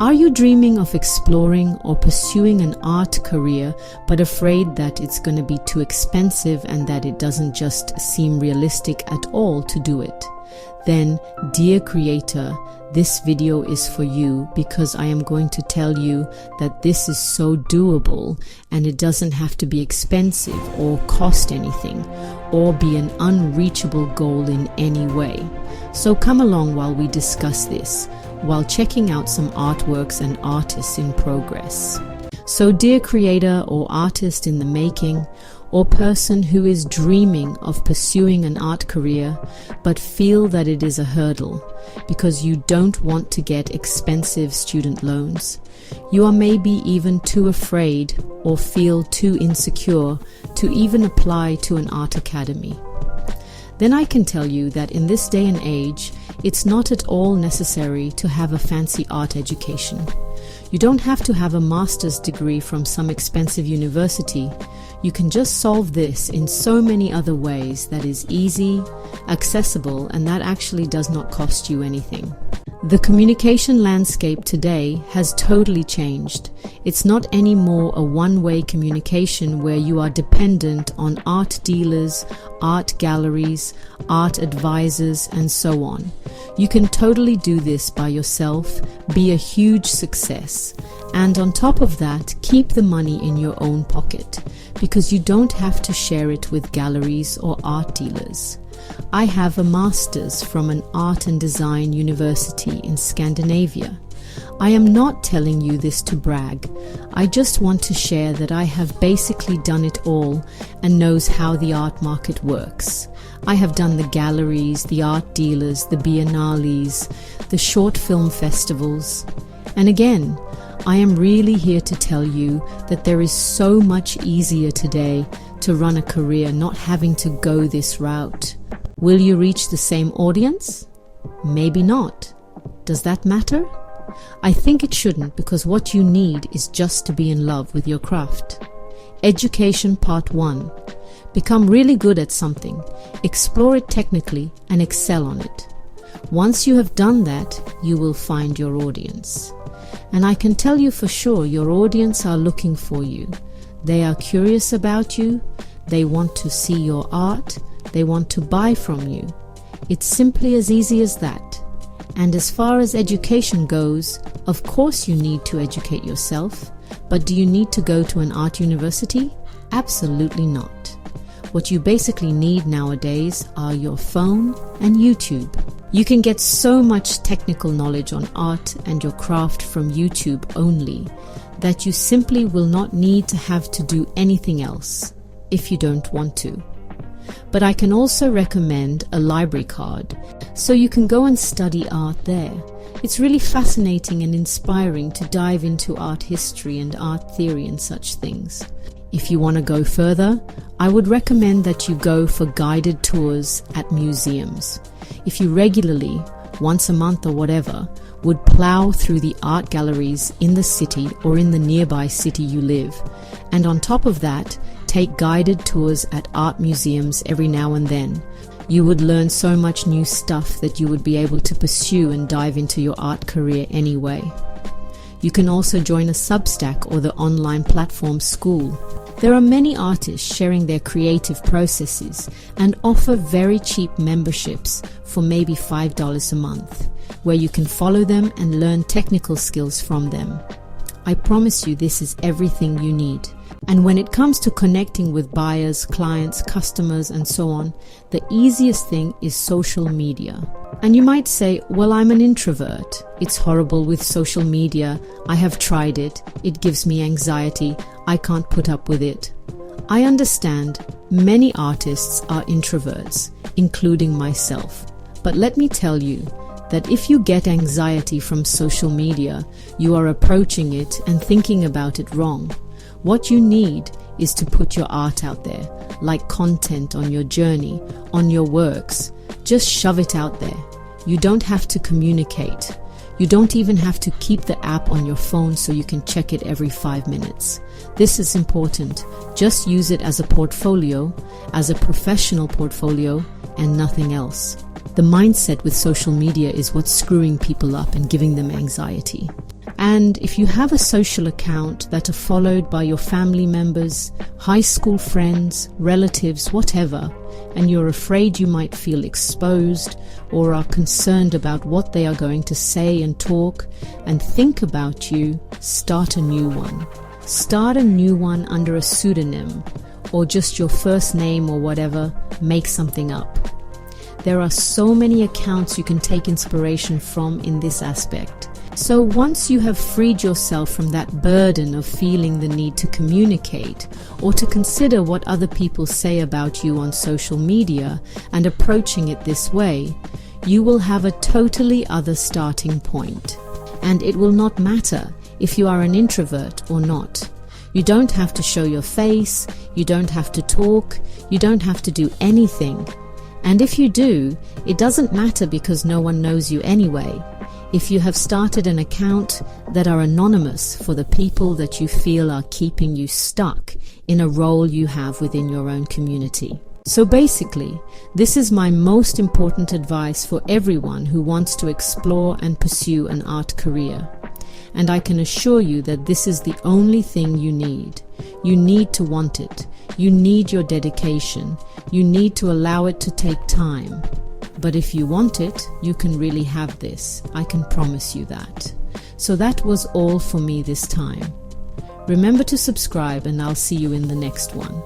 Are you dreaming of exploring or pursuing an art career but afraid that it's going to be too expensive and that it doesn't just seem realistic at all to do it? Then, dear creator, this video is for you, because I am going to tell you that this is so doable and it doesn't have to be expensive or cost anything or be an unreachable goal in any way. So come along while we discuss this, while checking out some artworks and artists in progress. So dear creator or artist in the making, or person who is dreaming of pursuing an art career but feel that it is a hurdle because you don't want to get expensive student loans, you are maybe even too afraid or feel too insecure to even apply to an art academy, then I can tell you that in this day and age, it's not at all necessary to have a fancy art education. You don't have to have a master's degree from some expensive university. You can just solve this in so many other ways that is easy, accessible, and that actually does not cost you anything. The communication landscape today has totally changed. It's not anymore a one-way communication where you are dependent on art dealers, art galleries, art advisors, and so on. You can totally do this by yourself, be a huge success, and on top of that, keep the money in your own pocket, because you don't have to share it with galleries or art dealers. I have a master's from an art and design university in Scandinavia. I am not telling you this to brag. I just want to share that I have basically done it all and knows how the art market works. I have done the galleries, the art dealers, the biennales, the short film festivals. And again, I am really here to tell you that there is so much easier today to run a career not having to go this route. Will you reach the same audience? Maybe not. Does that matter? I think it shouldn't, because what you need is just to be in love with your craft. Education Part 1. Become really good at something, explore it technically, and excel on it. Once you have done that, you will find your audience. And I can tell you for sure your audience are looking for you. They are curious about you, they want to see your art, they want to buy from you. It's simply as easy as that. And as far as education goes, of course you need to educate yourself, but do you need to go to an art university? Absolutely not. What you basically need nowadays are your phone and YouTube. You can get so much technical knowledge on art and your craft from YouTube only that you simply will not need to have to do anything else if you don't want to. But I can also recommend a library card, so you can go and study art there. It's really fascinating and inspiring to dive into art history and art theory and such things. If you want to go further, I would recommend that you go for guided tours at museums. If you regularly, once a month or whatever, would plow through the art galleries in the city or in the nearby city you live, and on top of that, take guided tours at art museums every now and then, you would learn so much new stuff that you would be able to pursue and dive into your art career anyway. You can also join a Substack or the online platform School. There are many artists sharing their creative processes and offer very cheap memberships for maybe $5 a month, where you can follow them and learn technical skills from them. I promise you this is everything you need. And when it comes to connecting with buyers, clients, customers, and so on, the easiest thing is social media. And you might say, well, I'm an introvert. It's horrible with social media. I have tried it. It gives me anxiety. I can't put up with it. I understand many artists are introverts, including myself. But let me tell you that if you get anxiety from social media, you are approaching it and thinking about it wrong. What you need is to put your art out there, like content on your journey, on your works. Just shove it out there. You don't have to communicate. You don't even have to keep the app on your phone so you can check it every 5 minutes. This is important. Just use it as a portfolio, as a professional portfolio, and nothing else. The mindset with social media is what's screwing people up and giving them anxiety. And if you have a social account that are followed by your family members, high school friends, relatives, whatever, and you're afraid you might feel exposed or are concerned about what they are going to say and talk and think about you, start a new one. Start a new one under a pseudonym or just your first name or whatever. Make something up. There are so many accounts you can take inspiration from in this aspect. So once you have freed yourself from that burden of feeling the need to communicate or to consider what other people say about you on social media and approaching it this way, you will have a totally other starting point. And it will not matter if you are an introvert or not. You don't have to show your face, you don't have to talk, you don't have to do anything. And if you do, it doesn't matter because no one knows you anyway. If you have started an account that are anonymous for the people that you feel are keeping you stuck in a role you have within your own community. So basically, this is my most important advice for everyone who wants to explore and pursue an art career. And I can assure you that this is the only thing you need. You need to want it. You need your dedication. You need to allow it to take time. But if you want it, you can really have this. I can promise you that. So that was all for me this time. Remember to subscribe and I'll see you in the next one.